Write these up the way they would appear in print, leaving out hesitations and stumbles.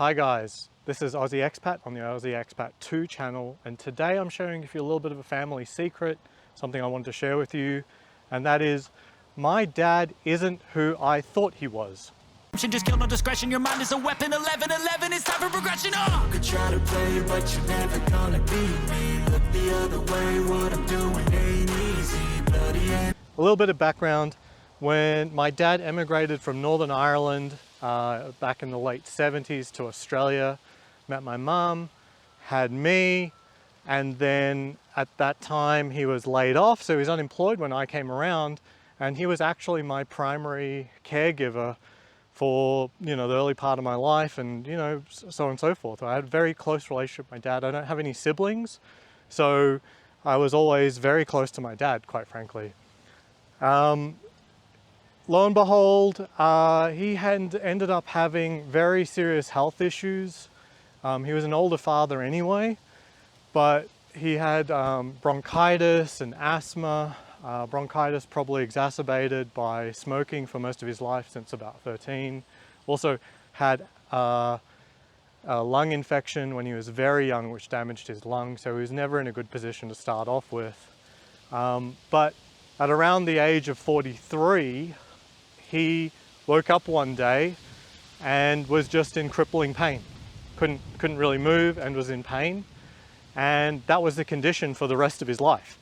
Hi guys, this is Aussie Expat on the Aussie Expat 2 channel, and today I'm sharing with you a little bit of a family secret, something I wanted to share with you, and that is my dad isn't who I thought he was. Just kill no discretion, your mind is a weapon. 11-11, it's time for progression. Could try to play, but you're never gonna beat me. Look the other way, what I'm doing ain't easy. Bloody end. A little bit of background: when my dad emigrated from Northern Ireland back in the late 70s to Australia, met my mum, had me, and then at that time he was laid off, so he was unemployed when I came around, and he was actually my primary caregiver for the early part of my life, and so on and so forth. I had a very close relationship with my dad. I don't have any siblings, so I was always very close to my dad, quite frankly. Lo and behold, he had ended up having very serious health issues. He was an older father anyway, but he had bronchitis and asthma. Bronchitis probably exacerbated by smoking for most of his life since about 13. Also had a lung infection when he was very young, which damaged his lung, so he was never in a good position to start off with. But at around the age of 43, he woke up one day and was just in crippling pain. Couldn't really move and was in pain. And that was the condition for the rest of his life.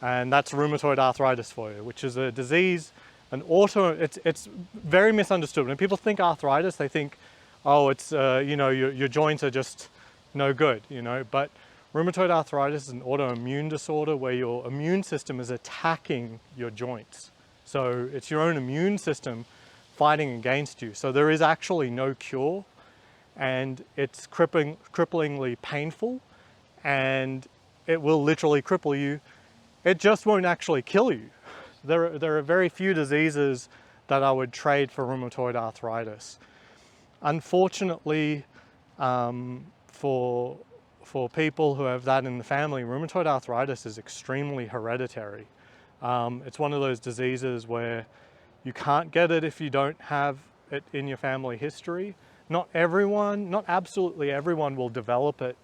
And that's rheumatoid arthritis for you, which is a disease, it's very misunderstood. When people think arthritis, they think, oh, it's, your joints are just no good, but rheumatoid arthritis is an autoimmune disorder where your immune system is attacking your joints. So it's your own immune system fighting against you. So there is actually no cure, and it's cripplingly painful, and it will literally cripple you. It just won't actually kill you. There are very few diseases that I would trade for rheumatoid arthritis. Unfortunately, for people who have that in the family, rheumatoid arthritis is extremely hereditary. It's one of those diseases where you can't get it if you don't have it in your family history. Not absolutely everyone will develop it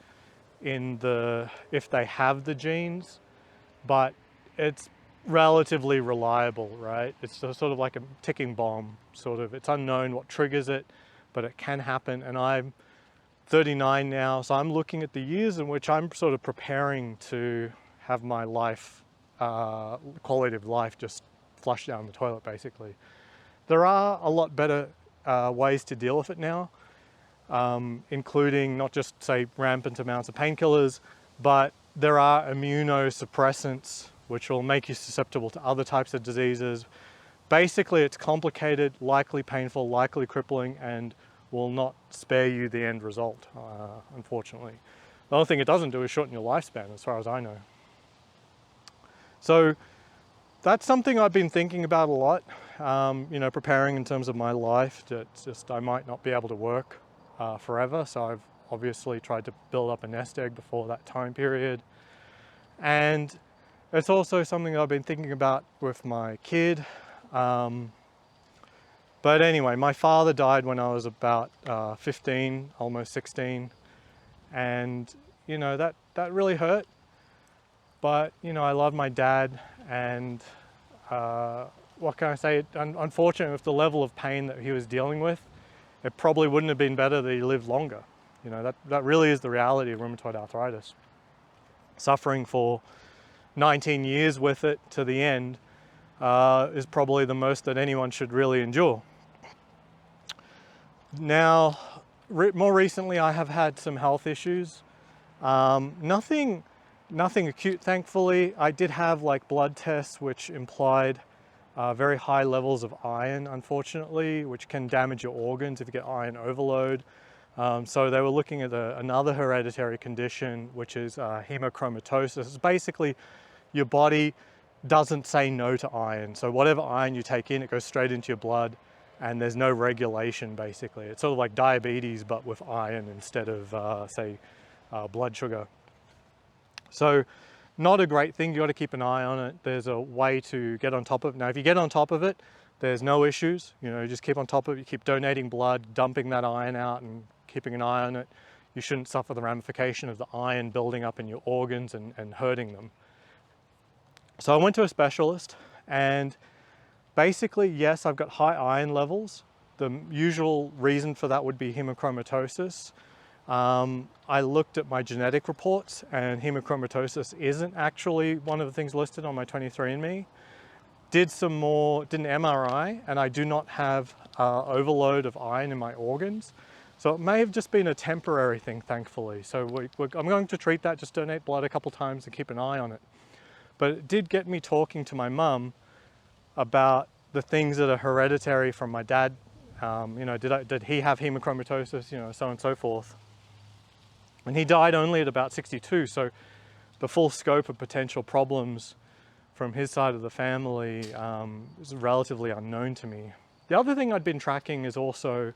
if they have the genes, but it's relatively reliable, right? It's sort of like a ticking bomb, sort of. It's unknown what triggers it, but it can happen. And I'm 39 now, so I'm looking at the years in which I'm sort of preparing to have my life, quality of life, just flush down the toilet, basically. There are a lot better ways to deal with it now, including not just, say, rampant amounts of painkillers, but there are immunosuppressants which will make you susceptible to other types of diseases. Basically, it's complicated, likely painful, likely crippling, and will not spare you the end result, unfortunately. The only thing it doesn't do is shorten your lifespan, as far as I know. So that's something I've been thinking about a lot, preparing in terms of my life. It's just I might not be able to work forever, so I've obviously tried to build up a nest egg before that time period. And it's also something I've been thinking about with my kid. But anyway, my father died when I was about 15, almost 16. And, that really hurt. But, I love my dad, and what can I say? Unfortunately, with the level of pain that he was dealing with, it probably wouldn't have been better that he lived longer. That really is the reality of rheumatoid arthritis. Suffering for 19 years with it to the end is probably the most that anyone should really endure. Now, more recently, I have had some health issues. Nothing acute, thankfully. I did have blood tests which implied very high levels of iron, unfortunately, which can damage your organs if you get iron overload. So they were looking at another hereditary condition, which is hemochromatosis. It's basically your body doesn't say no to iron. So whatever iron you take in, it goes straight into your blood, and there's no regulation, basically. It's sort of like diabetes, but with iron instead of, blood sugar. So not a great thing. You got to keep an eye on it. There's a way to get on top of it. Now, if you get on top of it, there's no issues. You just keep on top of it. You keep donating blood, dumping that iron out, and keeping an eye on it. You shouldn't suffer the ramification of the iron building up in your organs and hurting them. So I went to a specialist, and basically, yes, I've got high iron levels. The usual reason for that would be hemochromatosis. I looked at my genetic reports, and hemochromatosis isn't actually one of the things listed on my 23andMe. Did an MRI, and I do not have overload of iron in my organs. So it may have just been a temporary thing, thankfully. So I'm going to treat that, just donate blood a couple times and keep an eye on it. But it did get me talking to my mum about the things that are hereditary from my dad. Did he have hemochromatosis, so on and so forth. And he died only at about 62, so the full scope of potential problems from his side of the family is relatively unknown to me. The other thing I'd been tracking is also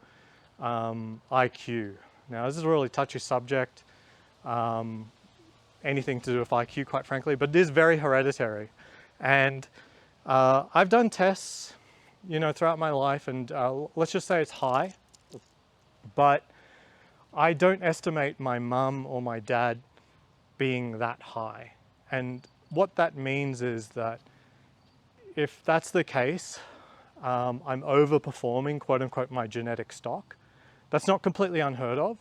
IQ. Now, this is a really touchy subject, anything to do with IQ, quite frankly, but it is very hereditary. And I've done tests, throughout my life, and let's just say it's high, but I don't estimate my mum or my dad being that high. And what that means is that if that's the case, I'm overperforming, quote unquote, my genetic stock. That's not completely unheard of,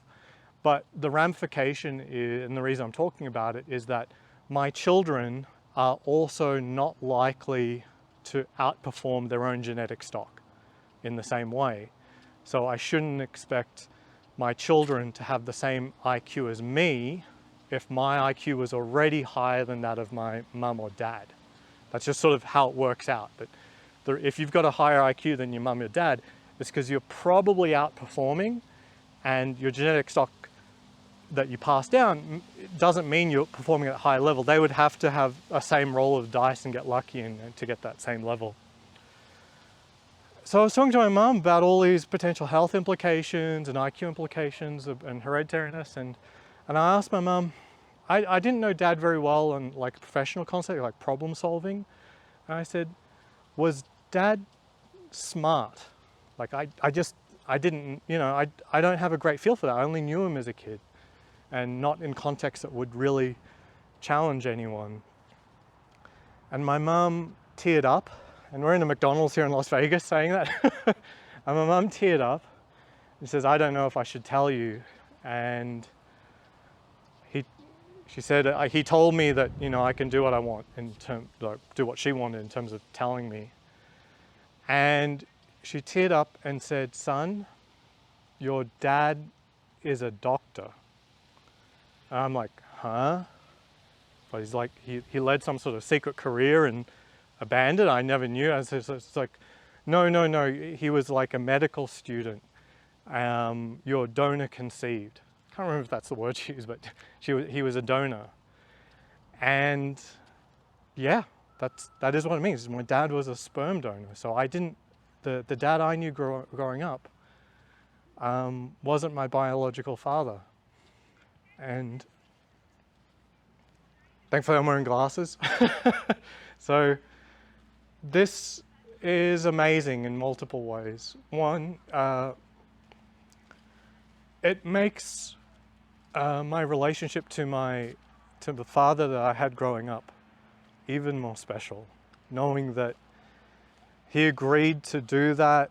but the ramification is, and the reason I'm talking about it, is that my children are also not likely to outperform their own genetic stock in the same way. So I shouldn't expect my children to have the same IQ as me if my IQ was already higher than that of my mum or dad. That's just sort of how it works out. But if you've got a higher IQ than your mum or dad, it's because you're probably outperforming, and your genetic stock that you pass down doesn't mean you're performing at a high level. They would have to have a same roll of dice and get lucky to get that same level. So I was talking to my mum about all these potential health implications and IQ implications and hereditariness, and I asked my mum, I didn't know Dad very well on like a professional concept, like problem solving. And I said, was Dad smart? Like I didn't, I don't have a great feel for that. I only knew him as a kid, and not in context that would really challenge anyone. And my mum teared up, and we're in a McDonald's here in Las Vegas saying that. And my mum teared up and says, I don't know if I should tell you. And she said, he told me that, I can do what I want do what she wanted in terms of telling me. And she teared up and said, son, your dad is a doctor. And I'm like, huh? But he's like, he led some sort of secret career and abandoned. I never knew. It's like, no. He was like a medical student. Your donor conceived. I can't remember if that's the word she used, but he was a donor. And yeah, that is what it means. My dad was a sperm donor. So the dad I knew growing up wasn't my biological father. And thankfully I'm wearing glasses. So this is amazing in multiple ways. One, it makes my relationship to the father that I had growing up even more special, knowing that he agreed to do that.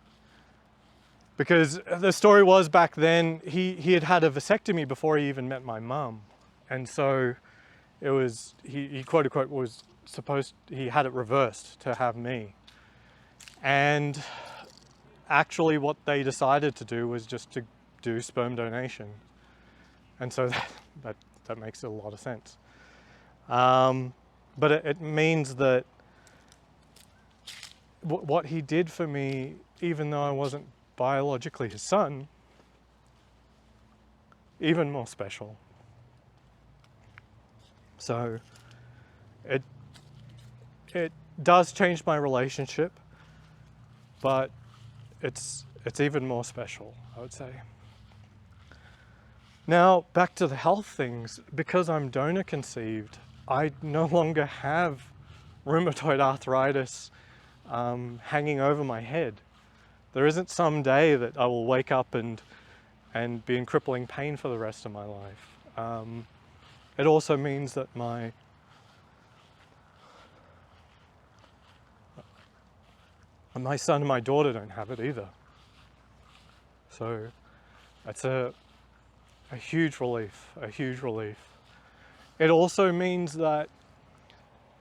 Because the story was, back then, he had had a vasectomy before he even met my mum. And so it was, he quote unquote was he had it reversed to have me. And actually what they decided to do was just to do sperm donation. And so that makes a lot of sense. But it means that what he did for me, even though I wasn't biologically his son, even more special. So it does change my relationship, but it's even more special, I would say. Now, back to the health things. Because I'm donor conceived, I no longer have rheumatoid arthritis hanging over my head. There isn't some day that I will wake up and and be in crippling pain for the rest of my life. It also means that my son and my daughter don't have it either. So that's a huge relief, a huge relief. It also means that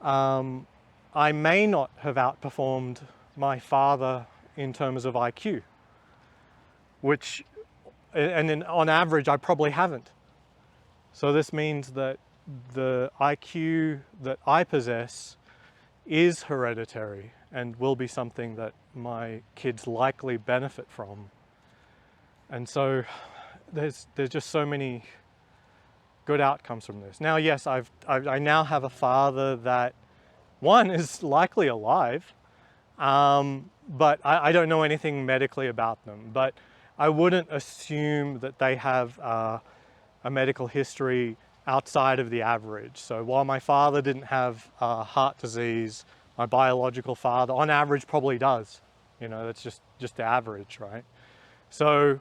I may not have outperformed my father in terms of IQ, which, on average, I probably haven't. So this means that the IQ that I possess is hereditary and will be something that my kids likely benefit from. And so there's just so many good outcomes from this. Now, yes, I now have a father that, one, is likely alive, but I don't know anything medically about them. But I wouldn't assume that they have a medical history outside of the average. So while my father didn't have heart disease, my biological father, on average, probably does. You know, that's just the average, right? So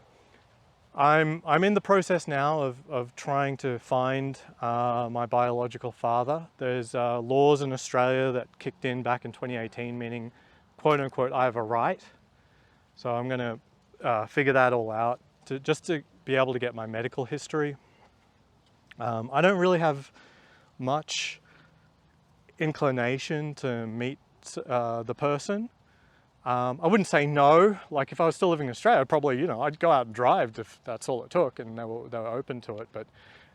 I'm in the process now of trying to find my biological father. There's laws in Australia that kicked in back in 2018, meaning, quote unquote, I have a right. So I'm going to figure that all out just to be able to get my medical history. I don't really have much inclination to meet the person. I wouldn't say no. Like if I was still living in Australia, probably, you know, I'd go out and drive if that's all it took, and they were open to it. But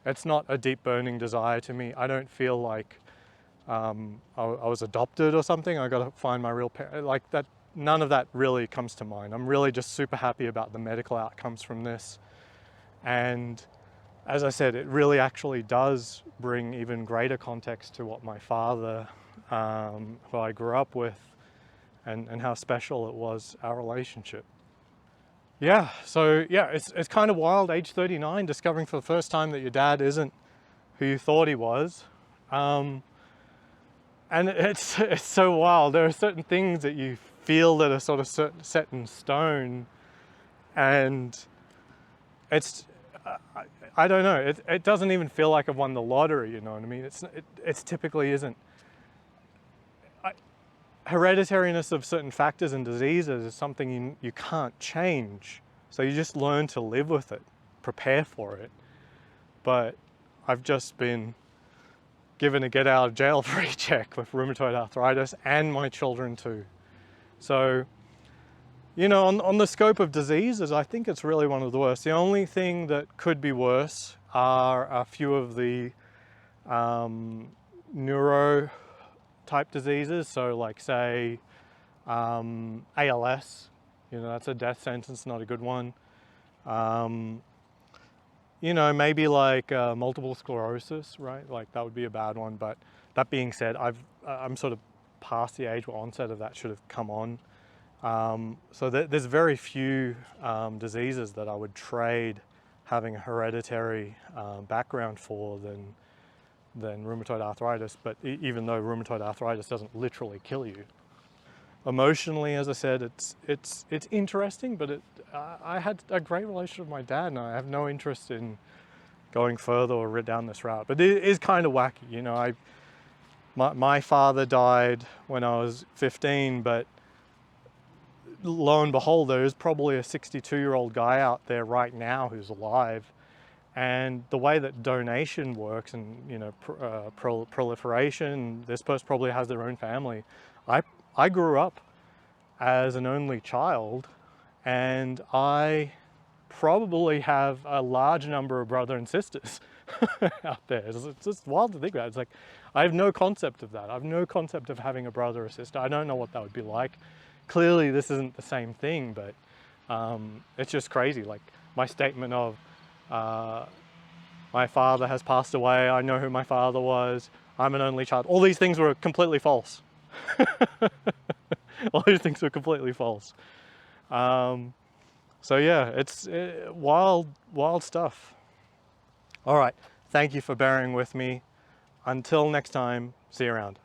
it's not a deep burning desire to me. I don't feel like I was adopted or something. I got to find my real parent. Like that, none of that really comes to mind. I'm really just super happy about the medical outcomes from this. And as I said, it really actually does bring even greater context to what my father, who I grew up with, and how special it was, our relationship. Yeah, so yeah, it's kind of wild, age 39, discovering for the first time that your dad isn't who you thought he was. And it's so wild. There are certain things that you feel that are sort of set in stone, and it's, I don't know, it doesn't even feel like I've won the lottery, you know what I mean? It's typically isn't. Hereditariness of certain factors and diseases is something you can't change. So you just learn to live with it, prepare for it. But I've just been given a get out of jail free check with rheumatoid arthritis, and my children too. So, you know, on the scope of diseases, I think it's really one of the worst. The only thing that could be worse are a few of the neuro type diseases. So like say ALS, you know, that's a death sentence, not a good one. You know, maybe like multiple sclerosis, right? Like that would be a bad one. But that being said, I'm sort of past the age where onset of that should have come on. So there's very few diseases that I would trade having a hereditary background for than rheumatoid arthritis, but even though rheumatoid arthritis doesn't literally kill you. Emotionally, as I said, it's interesting, but I had a great relationship with my dad, and I have no interest in going further or down this route. But it is kind of wacky, you know. My father died when I was 15, but lo and behold, there is probably a 62-year-old guy out there right now who's alive. And the way that donation works, and you know, proliferation, this person probably has their own family. I grew up as an only child, and I probably have a large number of brothers and sisters out there. It's just wild to think about. It's like, I have no concept of that. I have no concept of having a brother or sister. I don't know what that would be like. Clearly this isn't the same thing, but it's just crazy. Like my statement of, my father has passed away, I know who my father was, I'm an only child. All these things were completely false. All these things were completely false. So yeah, it's wild stuff. All right, thank you for bearing with me. Until next time, see you around.